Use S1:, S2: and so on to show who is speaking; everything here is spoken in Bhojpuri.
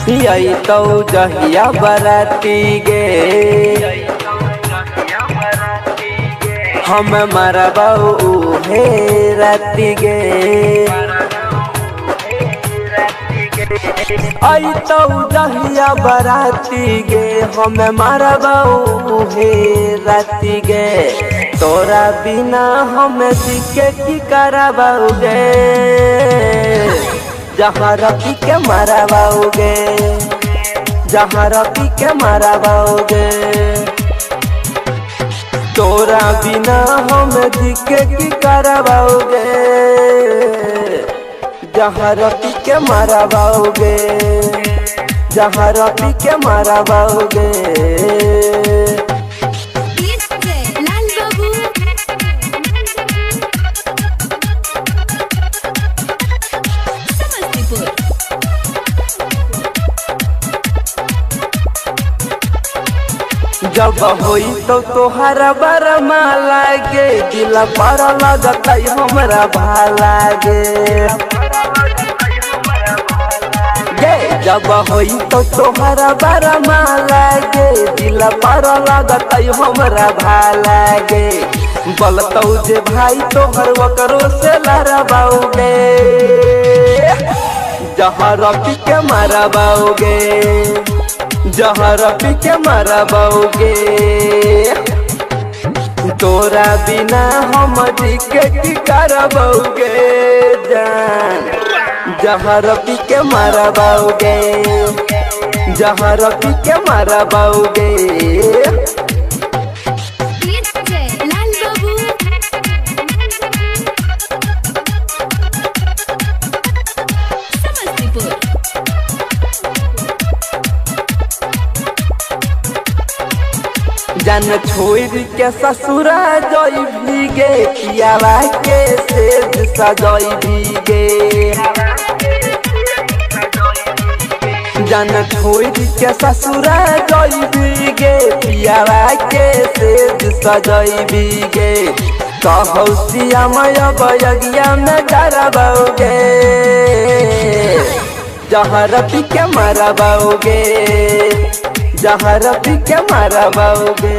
S1: यही तो जहिया बराती गे हम मरबऊ हे राती गे आई तो जहिया बराती गे हम मरबऊ हे राती गे तोरा बिना हम दिखे की करबऊगे जहाँ रखी के मरवाओगे जहाँ रखी के मरवाओगे तोरा बिना हम दिखे की करवाओगे जहाँ रखी के मरवाओगे जहाँ रखी के मरवाओगे जब होई तो तोहरा बरमा लागे दिल पर लगत हमरा भालागे जब होई तो तोहरा बरमा लागे दिल पर लगत हमरा भालागे बोलतौ जे भाई तोहर वकरो से लड़बाओगे जहाँ रखी के मरबाओगे जहाँ रखी के मरबाओगे तोरा बिना हम दिखे की करबाओगे जान जहाँ रखी के मरबाओगे जहाँ रखी के मरबाओगे जान छोड़ के ससुरा जई भीगे पियावा के सेज सजई भीगे जान छोड़ के ससुरा जई भीगे पियावा के सेज सजई भीगे कहौ सियामय बयगिया में डरबाओगे जहाँ रखी के मरबाओगे जहाँ रखी के मरबाओगे।